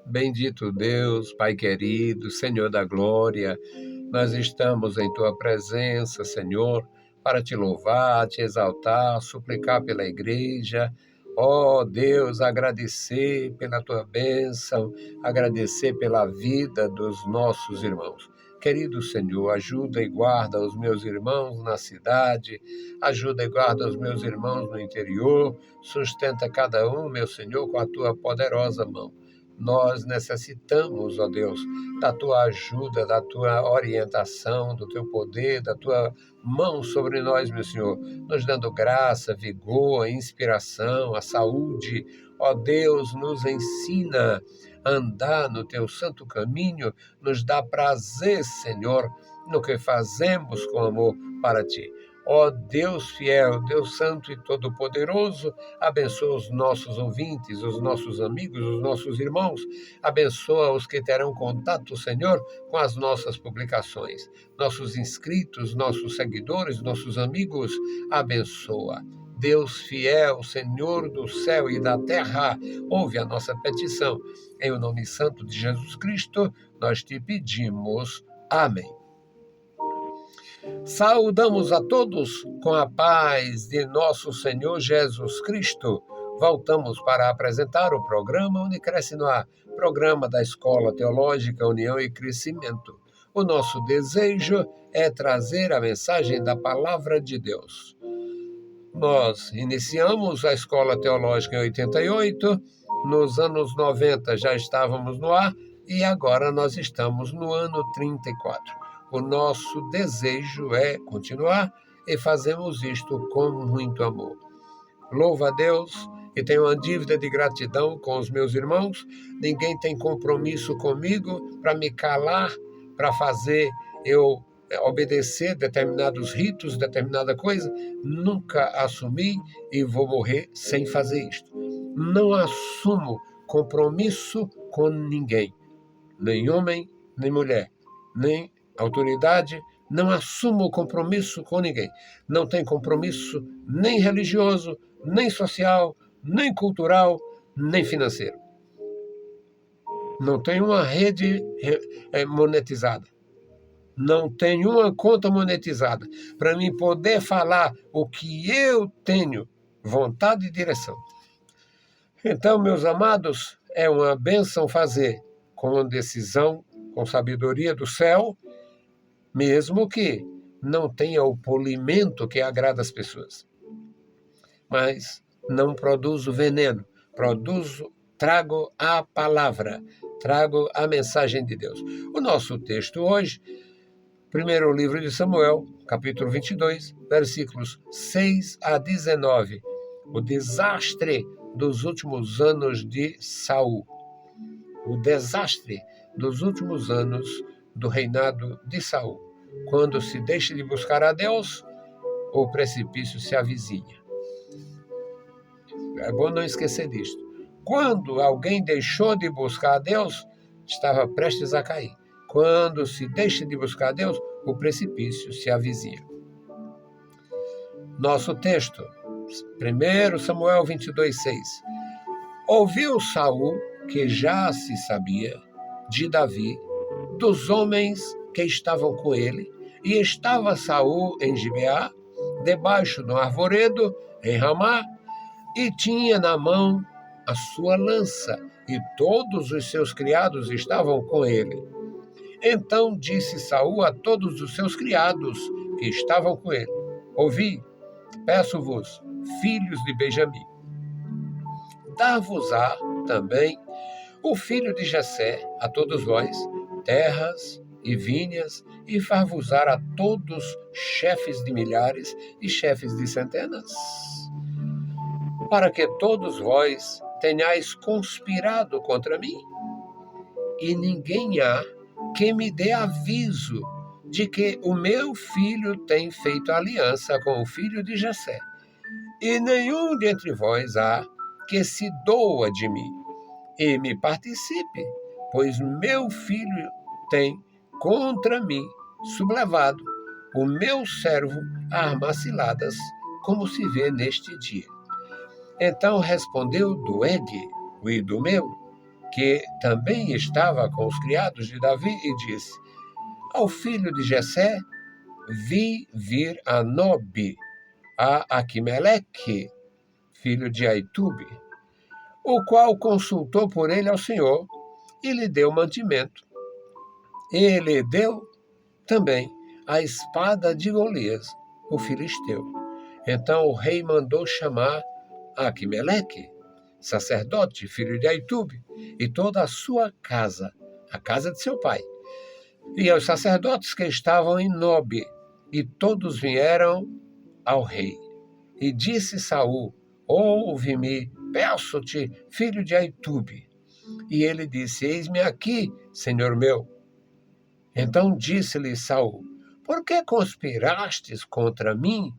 Bendito Deus, Pai querido, Senhor da glória, nós estamos em Tua presença, Senhor, para Te louvar, Te exaltar, suplicar pela igreja. Ó Deus, agradecer pela Tua bênção, agradecer pela vida dos nossos irmãos. Querido Senhor, ajuda e guarda os meus irmãos na cidade, ajuda e guarda os meus irmãos no interior, sustenta cada um, meu Senhor, com a Tua poderosa mão. Nós necessitamos, ó Deus, da Tua ajuda, da Tua orientação, do Teu poder, da Tua mão sobre nós, meu Senhor, nos dando graça, vigor, inspiração, a saúde. Ó Deus, nos ensina a andar no Teu santo caminho, nos dá prazer, Senhor, no que fazemos com amor para Ti. Ó Deus fiel, Deus santo e todo-poderoso, abençoa os nossos ouvintes, os nossos amigos, os nossos irmãos. Abençoa os que terão contato, Senhor, com as nossas publicações. Nossos inscritos, nossos seguidores, nossos amigos, abençoa. Deus fiel, Senhor do céu e da terra, ouve a nossa petição. Em o nome santo de Jesus Cristo, nós te pedimos. Amém. Saudamos a todos com a paz de nosso Senhor Jesus Cristo. Voltamos para apresentar o programa Unicresce no Ar, programa da Escola Teológica União e Crescimento. O nosso desejo é trazer a mensagem da Palavra de Deus. Nós iniciamos a Escola Teológica em 88, nos anos 90 já estávamos no ar e agora nós estamos no ano 34. O nosso desejo é continuar e fazemos isto com muito amor. Louvo a Deus e tenho uma dívida de gratidão com os meus irmãos. Ninguém tem compromisso comigo para me calar, para fazer eu obedecer determinados ritos, determinada coisa. Nunca assumi e vou morrer sem fazer isto. Não assumo compromisso com ninguém, nem homem, nem mulher, nem autoridade, não assumo compromisso com ninguém. Não tem compromisso nem religioso, nem social, nem cultural, nem financeiro. Não tem uma rede monetizada. Não tem uma conta monetizada para mim poder falar o que eu tenho vontade e direção. Então, meus amados, é uma bênção fazer com decisão, com sabedoria do céu, mesmo que não tenha o polimento que agrada as pessoas. Mas não produzo veneno, trago a palavra, trago a mensagem de Deus. O nosso texto hoje, primeiro livro de Samuel, capítulo 22, versículos 6 a 19. O desastre dos últimos anos de Saul. O desastre dos últimos anos do reinado de Saul. Quando se deixa de buscar a Deus, o precipício se avizinha. É bom não esquecer disto. Quando alguém deixou de buscar a Deus, estava prestes a cair. Quando se deixa de buscar a Deus, o precipício se avizinha. Nosso texto, 1 Samuel 22, 6. Ouviu Saul, que já se sabia, de Davi, dos homens que estavam com ele, e estava Saul em Gibeá, debaixo do arvoredo, em Ramá, e tinha na mão a sua lança, e todos os seus criados estavam com ele. Então disse Saul a todos os seus criados que estavam com ele: ouvi, peço-vos, filhos de Benjamim, dar-vos-á também o filho de Jessé a todos vós, terras e vinhas, e far-vos-á a todos chefes de milhares e chefes de centenas, para que todos vós tenhais conspirado contra mim, e ninguém há que me dê aviso de que o meu filho tem feito aliança com o filho de Jessé, e nenhum dentre vós há que se doa de mim, e me participe, pois meu filho tem contra mim sublevado o meu servo a armar ciladas, como se vê neste dia. Então respondeu Doeg, o Idumeu, que também estava com os criados de Davi, e disse: ao filho de Jessé vi vir a Nobe, a Aquimeleque, filho de Aitube, o qual consultou por ele ao Senhor e lhe deu mantimento. Ele deu também a espada de Golias, o filisteu. Então o rei mandou chamar Aquimeleque, sacerdote, filho de Aitube, e toda a sua casa, a casa de seu pai, e aos sacerdotes que estavam em Nobe, e todos vieram ao rei. E disse Saul: ouve-me, peço-te, filho de Aitube. E ele disse: eis-me aqui, senhor meu. Então disse-lhe Saul: por que conspirastes contra mim,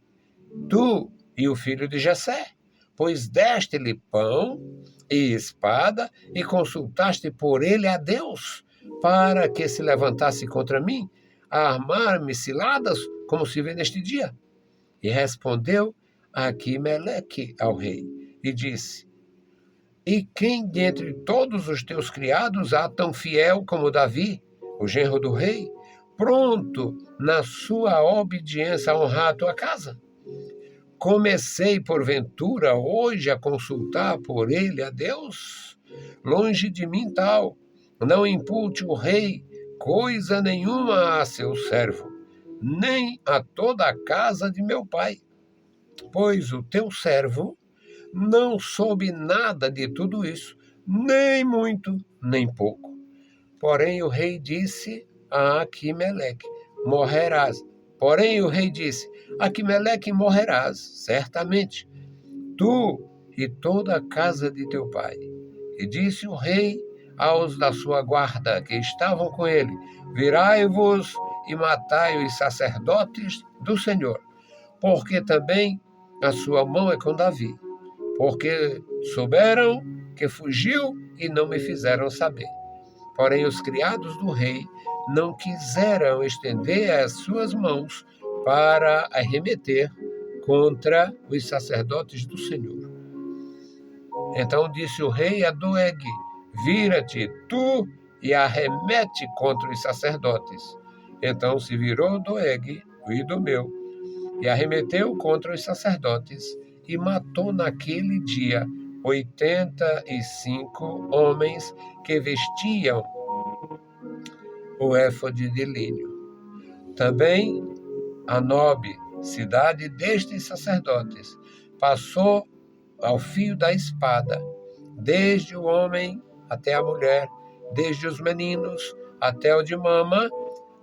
tu e o filho de Jessé? Pois deste-lhe pão e espada, e consultaste por ele a Deus, para que se levantasse contra mim, a armar-me ciladas, como se vê neste dia. E respondeu Aquimeleque ao rei, e disse: e quem dentre todos os teus criados há tão fiel como Davi, o genro do rei, pronto na sua obediência a honrar a tua casa? Comecei, porventura, hoje a consultar por ele a Deus? Longe de mim tal, não impute o rei coisa nenhuma a seu servo, nem a toda a casa de meu pai. Pois o teu servo não soube nada de tudo isso, nem muito, nem pouco. Porém o rei disse a Aquimeleque: morrerás. Porém o rei disse: Aquimeleque, morrerás, certamente, tu e toda a casa de teu pai. E disse o rei aos da sua guarda que estavam com ele: virai-vos e matai os sacerdotes do Senhor, porque também a sua mão é com Davi, porque souberam que fugiu e não me fizeram saber. Porém os criados do rei não quiseram estender as suas mãos para arremeter contra os sacerdotes do Senhor. Então disse o rei a Doeg: vira-te tu e arremete contra os sacerdotes. Então se virou Doeg, o Idumeu, e arremeteu contra os sacerdotes, e matou naquele dia 85 homens que vestiam o éfode de linho. Também a Nobe, cidade destes sacerdotes, passou ao fio da espada, desde o homem até a mulher, desde os meninos até o de mama,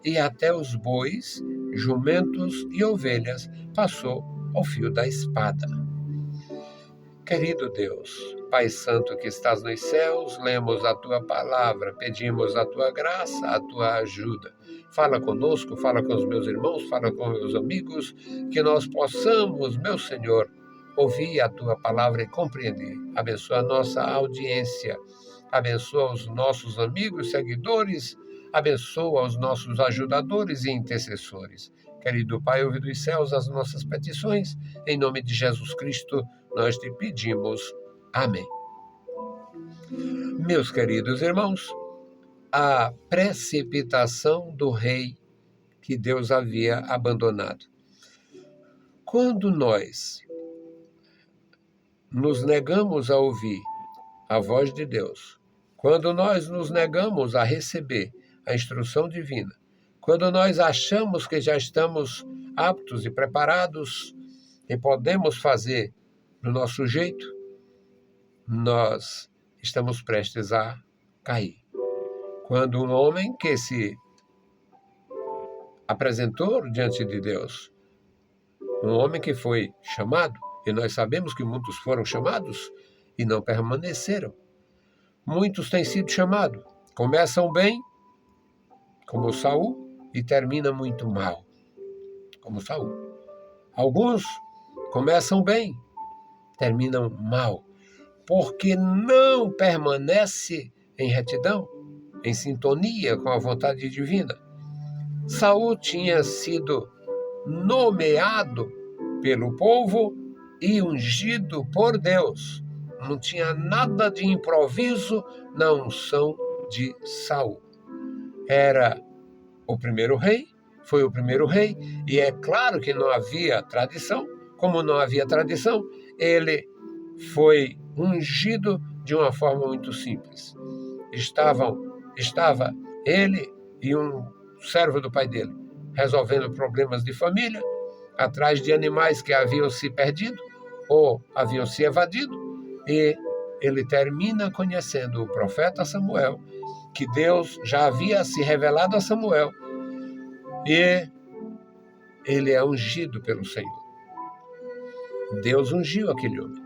e até os bois, jumentos e ovelhas, passou ao fio da espada. Querido Deus, Pai Santo que estás nos céus, lemos a Tua palavra, pedimos a Tua graça, a Tua ajuda. Fala conosco, fala com os meus irmãos, fala com meus amigos, que nós possamos, meu Senhor, ouvir a Tua palavra e compreender. Abençoa a nossa audiência, abençoa os nossos amigos, seguidores, abençoa os nossos ajudadores e intercessores. Querido Pai, ouve dos céus as nossas petições, em nome de Jesus Cristo, nós te pedimos. Amém. Meus queridos irmãos, a precipitação do rei que Deus havia abandonado. Quando nós nos negamos a ouvir a voz de Deus, quando nós nos negamos a receber a instrução divina, quando nós achamos que já estamos aptos e preparados e podemos fazer do nosso jeito, nós estamos prestes a cair. Quando um homem que se apresentou diante de Deus, um homem que foi chamado, e nós sabemos que muitos foram chamados e não permaneceram. Muitos têm sido chamados, começam bem, como Saul, e terminam muito mal, como Saul. Alguns começam bem, terminam mal, porque não permanece em retidão, em sintonia com a vontade divina. Saul tinha sido nomeado pelo povo e ungido por Deus, não tinha nada de improviso na unção de Saul. Era o primeiro rei, foi o primeiro rei, e é claro que não havia tradição. Como não havia tradição, ele foi ungido de uma forma muito simples. Estava ele e um servo do pai dele resolvendo problemas de família, atrás de animais que haviam se perdido ou haviam se evadido, e ele termina conhecendo o profeta Samuel, que Deus já havia se revelado a Samuel, e ele é ungido pelo Senhor. Deus ungiu aquele homem.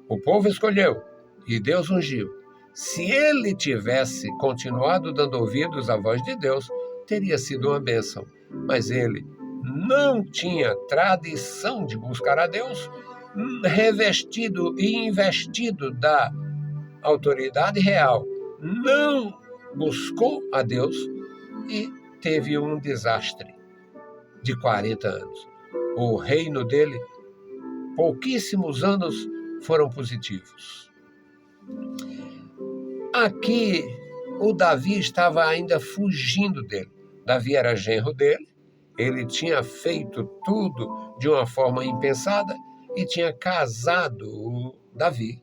O povo escolheu e Deus ungiu. Se ele tivesse continuado dando ouvidos à voz de Deus, teria sido uma bênção. Mas ele não tinha tradição de buscar a Deus, revestido e investido da autoridade real, não buscou a Deus e teve um desastre de 40 anos. O reino dele, pouquíssimos anos foram positivos. Aqui, o Davi estava ainda fugindo dele. Davi era genro dele, ele tinha feito tudo de uma forma impensada e tinha casado o Davi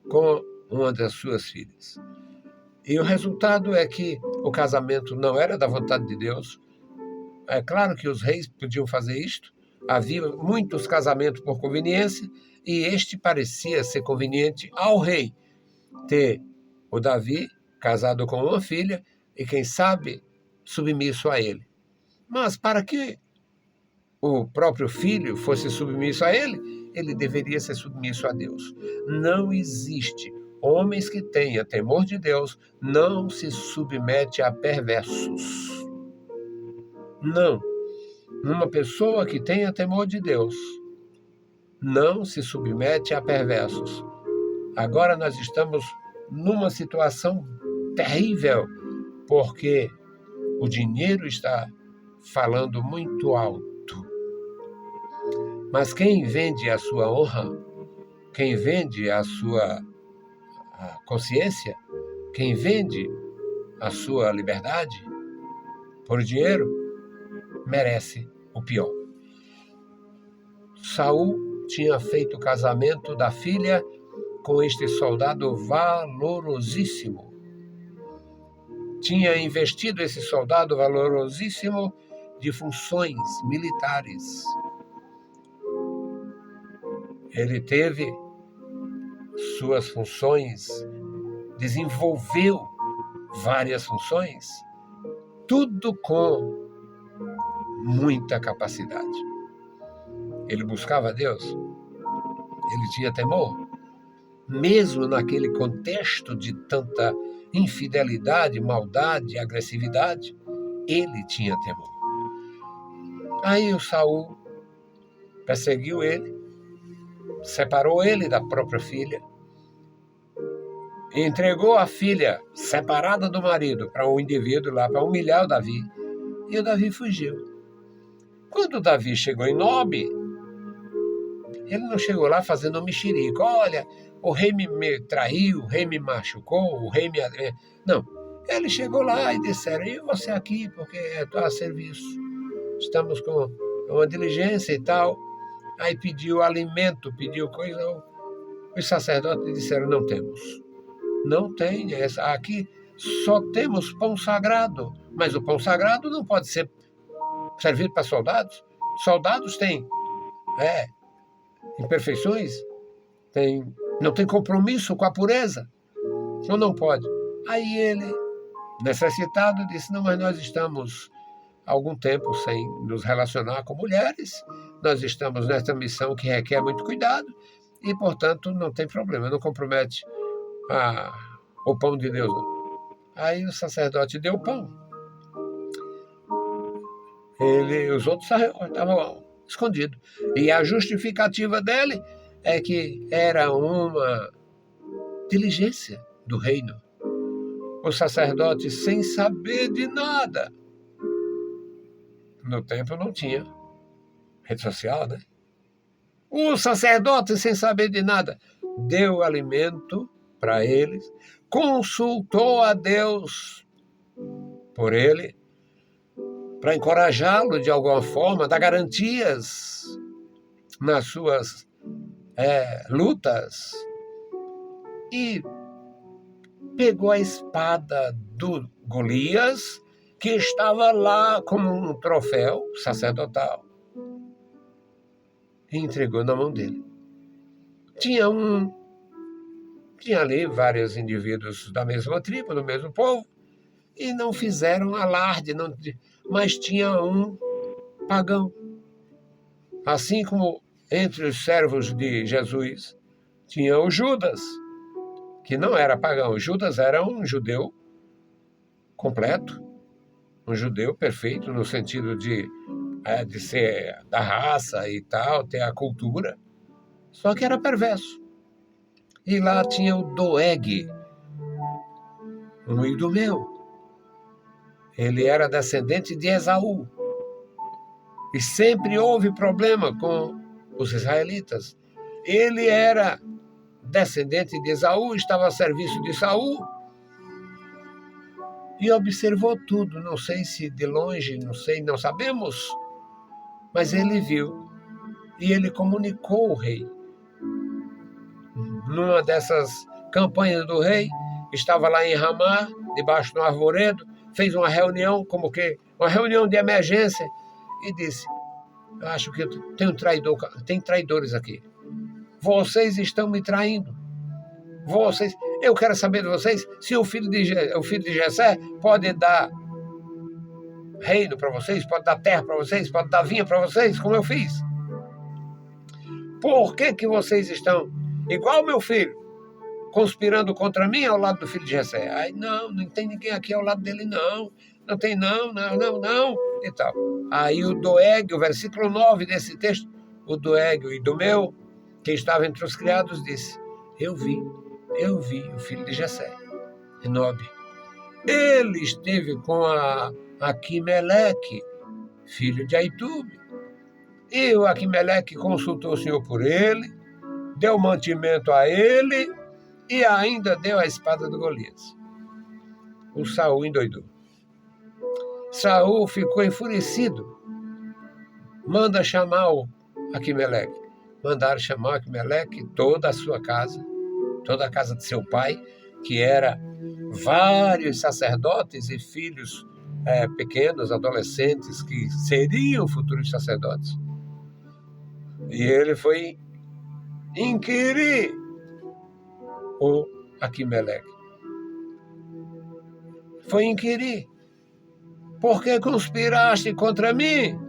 com uma das suas filhas. E o resultado é que o casamento não era da vontade de Deus. É claro que os reis podiam fazer isto, havia muitos casamentos por conveniência, e este parecia ser conveniente ao rei ter o Davi casado com uma filha e, quem sabe, submisso a ele. Mas para que o próprio filho fosse submisso a ele, ele deveria ser submisso a Deus. Não existe homens que tenham temor de Deus, não se submete a perversos. Não. Uma pessoa que tenha temor de Deus não se submete a perversos. Agora nós estamos numa situação terrível, porque o dinheiro está falando muito alto. Mas quem vende a sua honra, quem vende a sua consciência, quem vende a sua liberdade por dinheiro, merece o pior. Saul tinha feito o casamento da filha com este soldado valorosíssimo. Tinha investido esse soldado valorosíssimo de funções militares. Ele teve suas funções, desenvolveu várias funções, tudo com muita capacidade. Ele buscava a Deus, ele tinha temor, mesmo naquele contexto de tanta infidelidade, maldade, agressividade, ele tinha temor. Aí o Saul perseguiu ele, separou ele da própria filha, entregou a filha separada do marido para um indivíduo lá, para humilhar o Davi, e o Davi fugiu. Quando o Davi chegou em Nobe, ele não chegou lá fazendo um mexerico. Olha, o rei me traiu, o rei me machucou, o rei me... Não, ele chegou lá e disseram, e você aqui, porque estou a serviço. Estamos com uma diligência e tal. Aí pediu alimento, pediu coisa. Os sacerdotes disseram, não temos. Não tem, aqui só temos pão sagrado. Mas o pão sagrado não pode ser servido para soldados. Soldados têm imperfeições, não tem compromisso com a pureza. Então não pode. Aí ele, necessitado, disse, não, mas nós estamos há algum tempo sem nos relacionar com mulheres, nós estamos nessa missão que requer muito cuidado e, portanto, não tem problema, não compromete o pão de Deus, não. Aí o sacerdote deu o pão. Os outros estavam escondidos. E a justificativa dele é que era uma diligência do reino. O sacerdote, sem saber de nada, no tempo não tinha rede social, né? O sacerdote, sem saber de nada, deu alimento para eles, consultou a Deus por ele, para encorajá-lo de alguma forma, dar garantias nas suas lutas, e pegou a espada do Golias, que estava lá como um troféu sacerdotal, e entregou na mão dele. Tinha ali vários indivíduos da mesma tribo, do mesmo povo, e não fizeram alarde, mas tinha um pagão. Assim como entre os servos de Jesus tinha o Judas, que não era pagão. Judas era um judeu completo, um judeu perfeito, no sentido de ser da raça e tal, ter a cultura, só que era perverso. E lá tinha o Doeg, um idumeu. Ele era descendente de Esaú. E sempre houve problema com os israelitas. Ele era descendente de Esaú, estava a serviço de Saul, e observou tudo. Não sei se de longe, não sabemos, mas ele viu. E ele comunicou ao rei. Numa dessas campanhas do rei, estava lá em Ramá, debaixo de um arvoredo, fez uma reunião, como que uma reunião de emergência, e disse: eu acho que tem traidores aqui. Vocês estão me traindo. Eu quero saber de vocês se o filho de Jessé pode dar reino para vocês, pode dar terra para vocês, pode dar vinha para vocês, como eu fiz. Por que vocês estão, igual meu filho, conspirando contra mim ao lado do filho de Jessé? Ai, não tem ninguém aqui ao lado dele, não. Não tem, não, e tal. Aí o Doeg, o versículo 9 desse texto, o Doeg, o idumeu, que estava entre os criados, disse: eu vi o filho de Jessé, Enobe. Ele esteve com Aquimeleque, filho de Aitube. E o Aquimeleque consultou o Senhor por ele, deu mantimento a ele e ainda deu a espada do Golias. O Saul endoidou. Saul ficou enfurecido. Manda chamar o Aquimeleque. Mandaram chamar o Aquimeleque, toda a sua casa, toda a casa de seu pai, que era vários sacerdotes e filhos pequenos, adolescentes, que seriam futuros sacerdotes. E ele foi inquirir o Aquimeleque. Foi inquirir: por que conspiraste contra mim?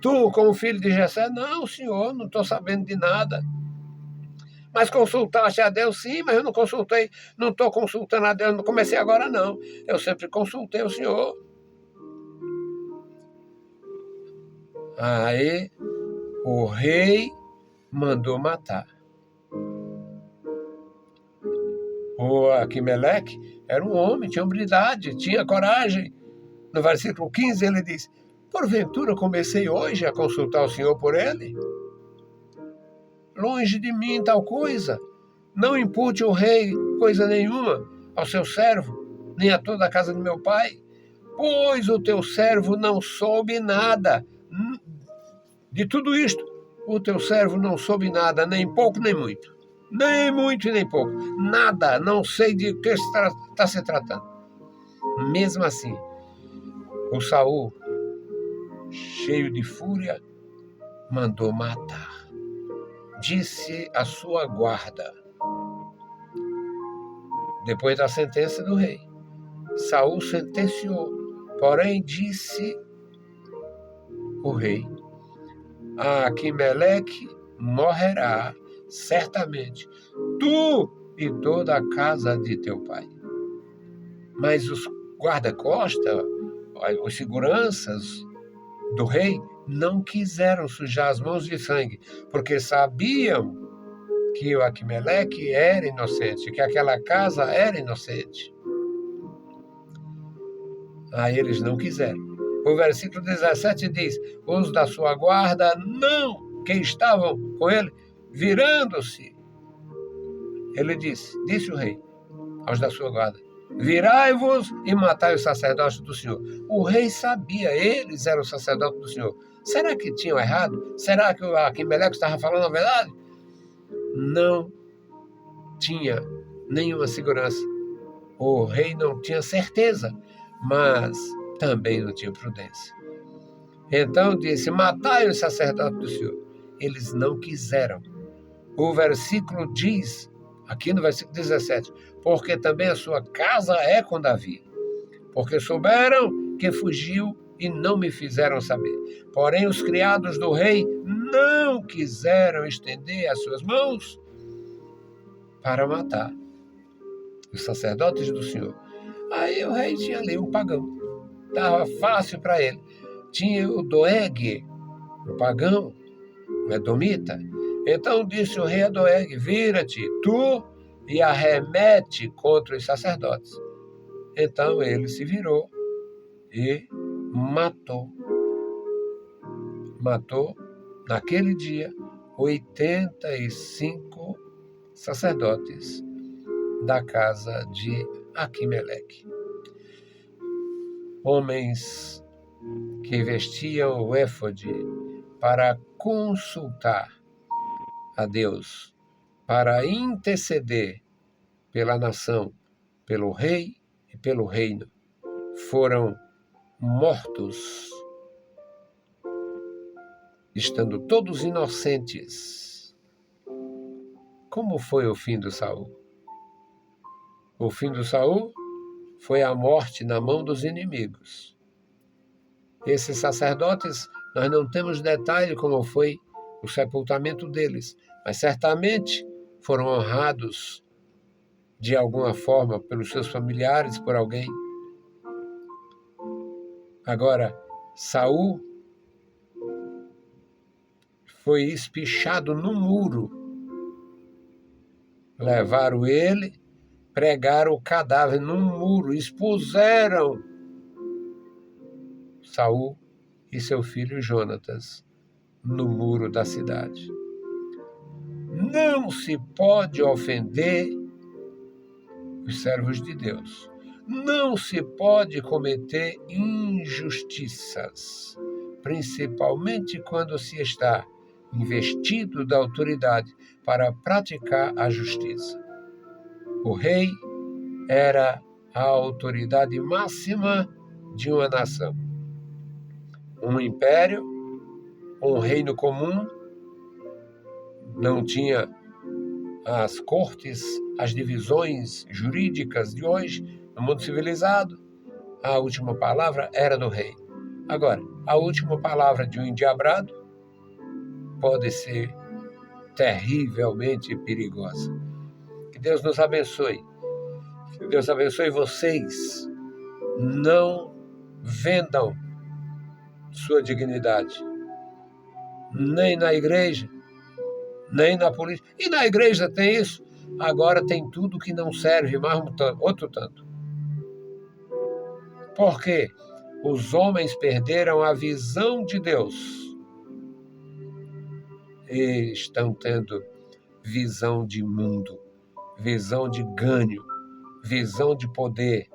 Tu, como filho de Jessé? Não, senhor, não estou sabendo de nada. Mas consultaste a Deus? Sim, mas eu não consultei, não estou consultando a Deus, não comecei agora não. Eu sempre consultei o Senhor. Aí o rei mandou matar. O Aquimeleque era um homem, tinha hombridade, tinha coragem. No versículo 15 ele diz: porventura comecei hoje a consultar o Senhor por ele? Longe de mim tal coisa. Não impute o rei coisa nenhuma ao seu servo, nem a toda a casa de meu pai, pois o teu servo não soube nada. De tudo isto, o teu servo não soube nada, nem pouco nem muito. Nem muito e nem pouco. Nada, não sei de que está se tratando. Mesmo assim, o Saul, cheio de fúria, mandou matar. Disse a sua guarda, depois da sentença do rei. Saul sentenciou, porém disse o rei: Aquimeleque morrerá certamente, tu e toda a casa de teu pai. Mas os guarda-costas, os seguranças do rei, não quiseram sujar as mãos de sangue, porque sabiam que o Aquimeleque era inocente, que aquela casa era inocente. Aí eles não quiseram. O versículo 17 diz: os da sua guarda não, que estavam com ele, virando-se, Ele disse o rei aos da sua guarda: virai-vos e matai os sacerdotes do Senhor. O rei sabia, eles eram os sacerdotes do Senhor. Será que tinham errado? Será que o Aquimeleque estava falando a verdade? Não tinha nenhuma segurança. O rei não tinha certeza, mas também não tinha prudência. Então disse: matai os sacerdotes do Senhor. Eles não quiseram. O versículo diz, aqui no versículo 17, porque também a sua casa é com Davi, porque souberam que fugiu e não me fizeram saber. Porém, os criados do rei não quiseram estender as suas mãos para matar os sacerdotes do Senhor. Aí o rei tinha ali um pagão. Estava fácil para ele. Tinha o Doeg, o pagão, o edomita. Então disse o rei a Doeg: vira-te, tu, e arremete contra os sacerdotes. Então ele se virou e matou. Matou, naquele dia, 85 sacerdotes da casa de Aquimeleque. Homens que vestiam o éfode para consultar a Deus, para interceder pela nação, pelo rei e pelo reino, foram mortos, estando todos inocentes. Como foi o fim do Saul? O fim do Saul foi a morte na mão dos inimigos. Esses sacerdotes, nós não temos detalhe como foi o sepultamento deles, mas certamente foram honrados de alguma forma pelos seus familiares, por alguém. Agora, Saul foi espichado no muro. Levaram ele, pregaram o cadáver num muro, expuseram Saul e seu filho Jonatas no muro da cidade. Não se pode ofender os servos de Deus. Não se pode cometer injustiças, principalmente quando se está investido da autoridade para praticar a justiça. O rei era a autoridade máxima de uma nação. Um império, um reino comum, não tinha as cortes, as divisões jurídicas de hoje, no mundo civilizado. A última palavra era do rei. Agora, a última palavra de um endiabrado pode ser terrivelmente perigosa. Que Deus nos abençoe. Que Deus abençoe vocês. Não vendam sua dignidade, nem na igreja, nem na política. E na igreja tem isso. Agora tem tudo que não serve, mais outro tanto. Porque os homens perderam a visão de Deus e estão tendo visão de mundo, visão de ganho, visão de poder.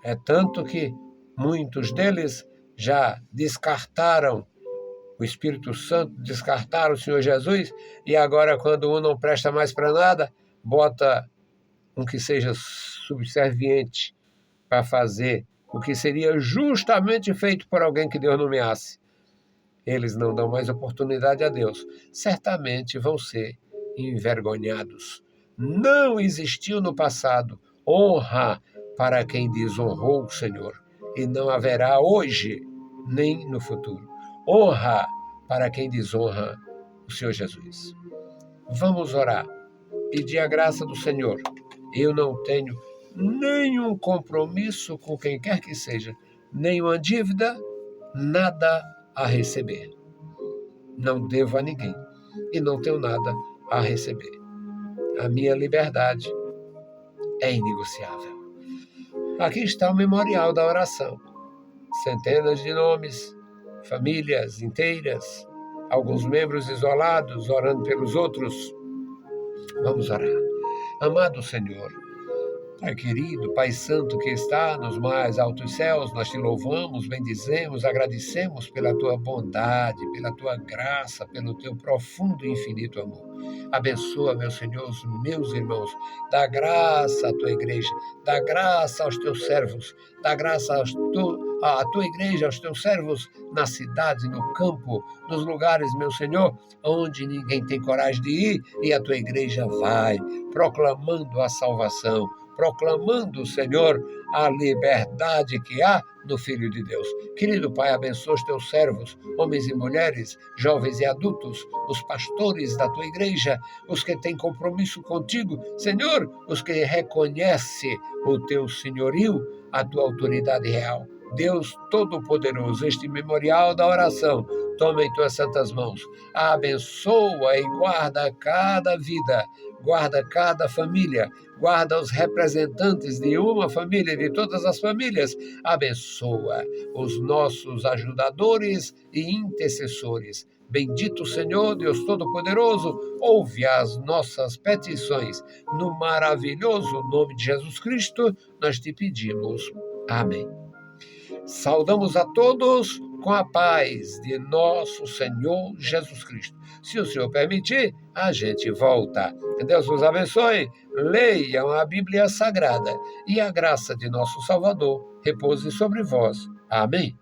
É tanto que muitos deles já descartaram o Espírito Santo, descartaram o Senhor Jesus, e agora, quando um não presta mais para nada, bota um que seja subserviente para fazer o que seria justamente feito por alguém que Deus nomeasse. Eles não dão mais oportunidade a Deus. Certamente vão ser envergonhados. Não existiu no passado honra para quem desonrou o Senhor, e não haverá hoje nem no futuro honra para quem desonra o Senhor Jesus. Vamos orar, pedir a graça do Senhor. Eu não tenho nenhum compromisso com quem quer que seja, nenhuma dívida, nada a receber. Não devo a ninguém e não tenho nada a receber. A minha liberdade é inegociável. Aqui está o memorial da oração. Centenas de nomes, famílias inteiras, alguns membros isolados, orando pelos outros. Vamos orar. Amado Senhor, Pai querido, Pai santo que está nos mais altos céus, nós te louvamos, bendizemos, agradecemos pela tua bondade, pela tua graça, pelo teu profundo e infinito amor. Abençoa, meu Senhor, os meus irmãos, dá graça à tua igreja, dá graça aos teus servos, dá graça à tua igreja, aos teus servos na cidade, no campo, nos lugares, meu Senhor, onde ninguém tem coragem de ir, e a tua igreja vai, proclamando a salvação, proclamando, Senhor, a liberdade que há no Filho de Deus. Querido Pai, abençoa os teus servos, homens e mulheres, jovens e adultos, os pastores da tua igreja, os que têm compromisso contigo, Senhor, os que reconhecem o teu senhorio, a tua autoridade real. Deus Todo-Poderoso, este memorial da oração, toma em tuas santas mãos, abençoa e guarda cada vida, guarda cada família, guarda os representantes de uma família, de todas as famílias, abençoa os nossos ajudadores e intercessores. Bendito Senhor, Deus Todo-Poderoso, ouve as nossas petições. No maravilhoso nome de Jesus Cristo, nós te pedimos. Amém. Saudamos a todos com a paz de nosso Senhor Jesus Cristo. Se o Senhor permitir, a gente volta. Que Deus nos abençoe. Leiam a Bíblia Sagrada e a graça de nosso Salvador repouse sobre vós. Amém.